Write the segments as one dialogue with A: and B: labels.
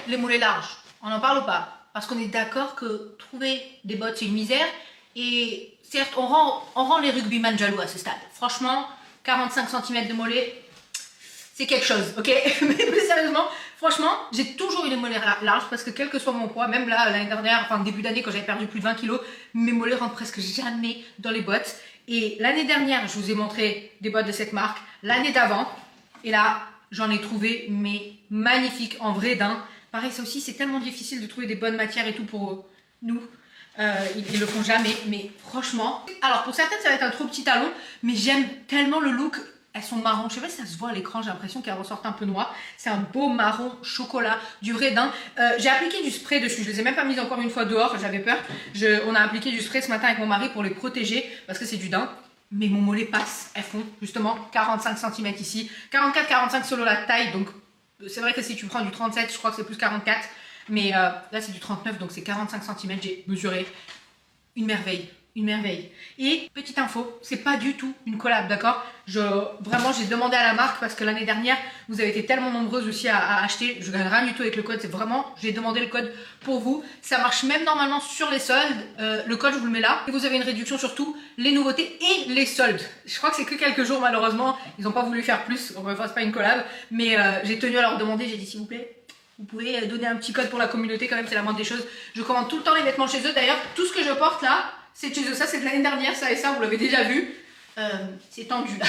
A: les mollets larges, on en parle ou pas? Parce qu'on est d'accord que trouver des bottes c'est une misère. Et certes, on rend les rugbyman jaloux à ce stade. Franchement, 45 cm de mollets, c'est quelque chose, ok? Mais plus sérieusement, franchement, j'ai toujours eu les mollets larges parce que quel que soit mon poids, même là, l'année dernière, enfin début d'année, quand j'avais perdu plus de 20 kg, mes mollets rentrent presque jamais dans les bottes. Et l'année dernière, je vous ai montré des bottes de cette marque, l'année d'avant, et là, j'en ai trouvé, mais magnifiques, en vrai d'un. Pareil, ça aussi, c'est tellement difficile de trouver des bonnes matières et tout pour nous. Ils le font jamais, mais franchement. Alors pour certaines, ça va être un trop petit talon, mais j'aime tellement le look. Elles sont marron, je sais pas si ça se voit à l'écran, j'ai l'impression qu'elles ressortent un peu noires. C'est un beau marron chocolat, du vrai daim. J'ai appliqué du spray dessus, je les ai même pas mises encore une fois dehors, j'avais peur. On a appliqué du spray ce matin avec mon mari pour les protéger, parce que c'est du daim. Mais mon mollet passe, elles font justement 45 cm ici, 44-45 selon la taille, donc c'est vrai que si tu prends du 37, je crois que c'est plus 44. Mais là c'est du 39, donc c'est 45 cm, j'ai mesuré. Une merveille, une merveille. Et petite info, c'est pas du tout une collab, d'accord? Vraiment, j'ai demandé à la marque parce que l'année dernière, vous avez été tellement nombreuses aussi à acheter. Je gagne rien du tout avec le code, c'est vraiment, j'ai demandé le code pour vous. Ça marche même normalement sur les soldes. Le code, je vous le mets là. Et vous avez une réduction sur tout, les nouveautés et les soldes. Je crois que c'est que quelques jours, malheureusement. Ils n'ont pas voulu faire plus. Encore une fois, c'est pas une collab. Mais j'ai tenu à leur demander, j'ai dit s'il vous plaît. Vous pouvez donner un petit code pour la communauté quand même, c'est la moindre des choses. Je commande tout le temps les vêtements chez eux. D'ailleurs, tout ce que je porte là, c'est chez eux. Ça, c'est de l'année dernière, ça et ça, vous l'avez déjà vu. C'est tendu là.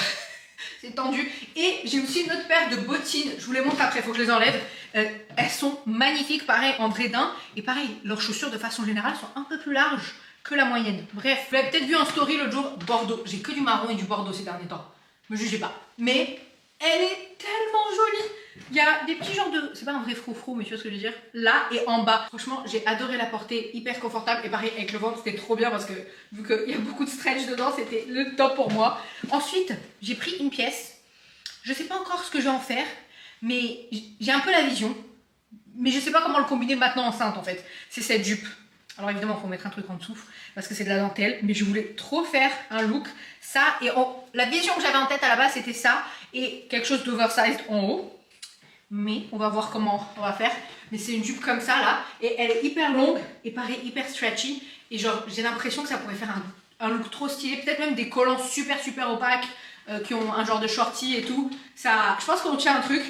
A: C'est tendu. Et j'ai aussi une autre paire de bottines. Je vous les montre après, il faut que je les enlève. Elles sont magnifiques, pareil, en vrai daim. Et pareil, leurs chaussures de façon générale sont un peu plus larges que la moyenne. Bref, vous l'avez peut-être vu en story l'autre jour, Bordeaux. J'ai que du marron et du Bordeaux ces derniers temps. Me jugez pas. Mais elle est tellement jolie. Il y a des petits genres de... C'est pas un vrai froufrou, mais tu vois ce que je veux dire? Là et en bas. Franchement, j'ai adoré la porter, hyper confortable. Et pareil, avec le ventre, c'était trop bien parce que vu qu'il y a beaucoup de stretch dedans, c'était le top pour moi. Ensuite, j'ai pris une pièce. Je sais pas encore ce que je vais en faire, mais j'ai un peu la vision. Mais je sais pas comment le combiner maintenant enceinte, en fait. C'est cette jupe. Alors évidemment, il faut mettre un truc en dessous parce que c'est de la dentelle. Mais je voulais trop faire un look. Ça, et la vision que j'avais en tête à la base, c'était ça. Et quelque chose d'oversized en haut. Mais on va voir comment on va faire. Mais c'est une jupe comme ça là. Et elle est hyper longue et pareil hyper stretchy. Et genre j'ai l'impression que ça pourrait faire un look trop stylé. Peut-être même des collants super opaques qui ont un genre de shorty et tout. Ça, je pense qu'on tient un truc.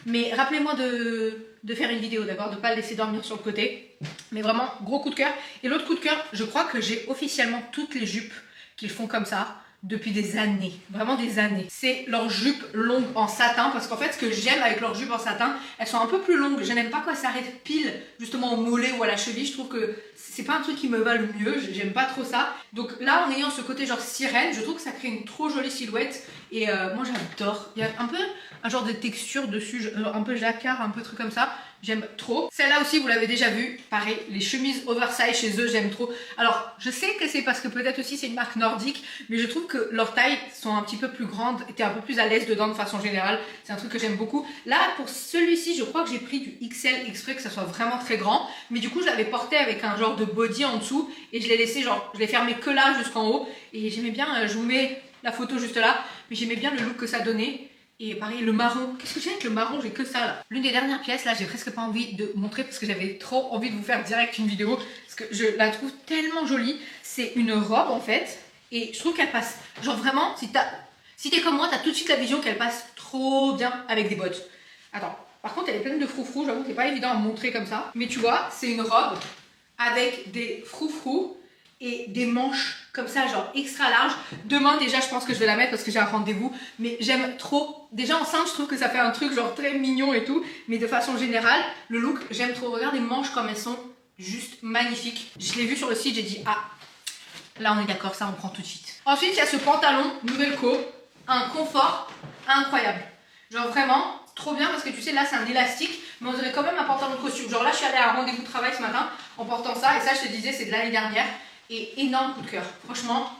A: Mais rappelez-moi de faire une vidéo, d'accord? De ne pas le laisser dormir sur le côté. Mais vraiment gros coup de cœur. Et l'autre coup de cœur, je crois que j'ai officiellement toutes les jupes qu'ils font comme ça. Depuis des années, vraiment des années. C'est leurs jupes longues en satin, parce qu'en fait ce que j'aime avec leurs jupes en satin, elles sont un peu plus longues. Je n'aime pas quand elles s'arrêtent pile justement au mollet ou à la cheville. Je trouve que c'est pas un truc qui me va le mieux, j'aime pas trop ça. Donc là en ayant ce côté genre sirène, je trouve que ça crée une trop jolie silhouette. Et moi j'adore. Il y a un peu un genre de texture dessus, un peu jacquard, un peu truc comme ça. J'aime trop. Celle-là aussi, vous l'avez déjà vu. Pareil, les chemises oversize chez eux, j'aime trop. Alors, je sais que c'est parce que peut-être aussi c'est une marque nordique, mais je trouve que leurs tailles sont un petit peu plus grandes et t'es un peu plus à l'aise dedans de façon générale. C'est un truc que j'aime beaucoup. Là, pour celui-ci, je crois que j'ai pris du XL exprès que ça soit vraiment très grand. Mais du coup, je l'avais porté avec un genre de body en dessous et je l'ai laissé genre, je l'ai fermé que là jusqu'en haut. Et j'aimais bien, je vous mets la photo juste là, mais j'aimais bien le look que ça donnait. Et pareil, le marron. Qu'est-ce que j'ai avec le marron? J'ai que ça là. L'une des dernières pièces, là, j'ai presque pas envie de montrer parce que j'avais trop envie de vous faire direct une vidéo. Parce que je la trouve tellement jolie. C'est une robe en fait. Et je trouve qu'elle passe. Genre vraiment, si t'es comme moi, t'as tout de suite la vision qu'elle passe trop bien avec des bottes. Attends. Par contre, elle est pleine de froufrous. J'avoue que c'est pas évident à montrer comme ça. Mais tu vois, c'est une robe avec des froufrous et des manches comme ça, genre extra large. Demain déjà je pense que je vais la mettre parce que j'ai un rendez-vous, mais j'aime trop. Déjà enceinte je trouve que ça fait un truc genre très mignon et tout, mais de façon générale le look j'aime trop. Regarde les manches comme elles sont juste magnifiques. Je l'ai vu sur le site, j'ai dit ah là on est d'accord, ça on prend tout de suite. Ensuite il y a ce pantalon nouvelle co, un confort incroyable, genre vraiment trop bien parce que tu sais là c'est un élastique mais on dirait quand même un pantalon de costume. Genre là je suis allée à un rendez-vous de travail ce matin en portant ça et ça je te disais c'est de l'année dernière. Et énorme coup de cœur. Franchement,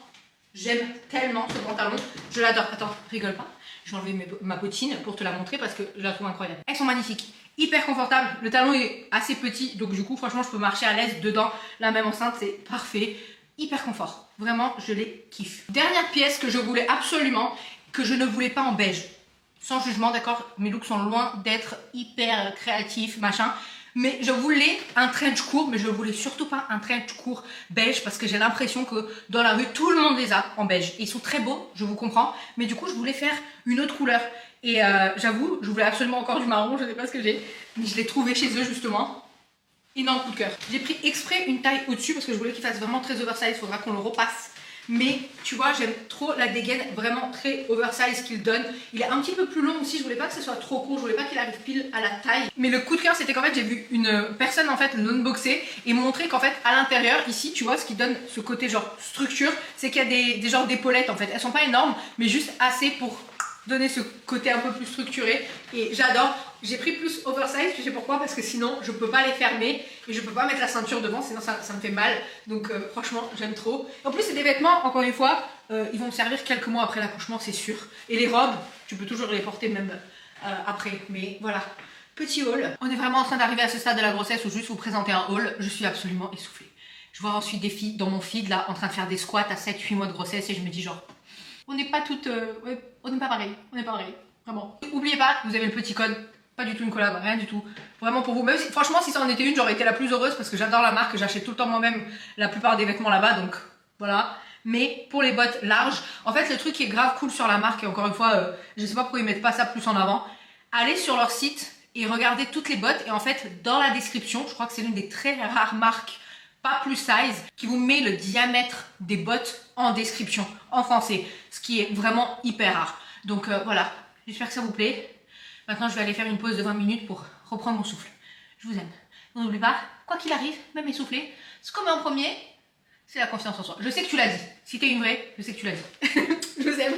A: j'aime tellement ce pantalon. Je l'adore. Attends, rigole pas. Je vais enlever ma bottine pour te la montrer parce que je la trouve incroyable. Elles sont magnifiques. Hyper confortables. Le talon est assez petit. Donc du coup, franchement, je peux marcher à l'aise dedans. La même enceinte, c'est parfait. Hyper confort. Vraiment, je les kiffe. Dernière pièce que je voulais absolument, que je ne voulais pas en beige. Sans jugement, d'accord. Mes looks sont loin d'être hyper créatifs, machin. Mais je voulais un trench court, mais je voulais surtout pas un trench court beige parce que j'ai l'impression que dans la rue, tout le monde les a en beige. Ils sont très beaux, je vous comprends, mais du coup, je voulais faire une autre couleur. Et j'avoue, je voulais absolument encore du marron, je sais pas ce que j'ai, mais je l'ai trouvé chez eux justement. Énorme coup de cœur. J'ai pris exprès une taille au-dessus parce que je voulais qu'il fasse vraiment très oversize, il faudra qu'on le repasse. Mais tu vois, j'aime trop la dégaine vraiment très oversize qu'il donne. Il est un petit peu plus long aussi, je voulais pas que ce soit trop court, je voulais pas qu'il arrive pile à la taille. Mais le coup de cœur, c'était qu'en fait j'ai vu une personne en fait l'unboxer et montrer qu'en fait à l'intérieur, ici tu vois, ce qui donne ce côté genre structure, c'est qu'il y a des genres d'épaulettes en fait. Elles sont pas énormes, mais juste assez pour donner ce côté un peu plus structuré et j'adore. J'ai pris plus oversize, tu sais pourquoi? Parce que sinon je peux pas les fermer et je peux pas mettre la ceinture devant, sinon ça me fait mal. Donc franchement j'aime trop. En plus c'est des vêtements, encore une fois, ils vont me servir quelques mois après l'accouchement, c'est sûr. Et les robes, tu peux toujours les porter même après. Mais voilà, petit haul. On est vraiment en train d'arriver à ce stade de la grossesse où juste vous présenter un haul, je suis absolument essoufflée. Je vois ensuite des filles dans mon feed là en train de faire des squats à 7-8 mois de grossesse et je me dis genre, on n'est pas toutes, on n'est pas pareil, vraiment. N'oubliez pas, vous avez le petit code, pas du tout une collab, rien du tout. Vraiment pour vous, même si, franchement si ça en était une, j'aurais été la plus heureuse parce que j'adore la marque, j'achète tout le temps moi-même la plupart des vêtements là-bas, donc voilà. Mais pour les bottes larges, en fait le truc qui est grave cool sur la marque, et encore une fois, je sais pas pourquoi ils mettent pas ça plus en avant, allez sur leur site et regardez toutes les bottes, et en fait dans la description, je crois que c'est l'une des très rares marques pas plus size, qui vous met le diamètre des bottes en description, en français, ce qui est vraiment hyper rare. Donc voilà, j'espère que ça vous plaît. Maintenant, je vais aller faire une pause de 20 minutes pour reprendre mon souffle. Je vous aime. N'oubliez pas, quoi qu'il arrive, même essoufflé, ce qu'on met en premier, c'est la confiance en soi. Je sais que tu l'as dit. Si t'es une vraie, je sais que tu l'as dit. Je vous aime.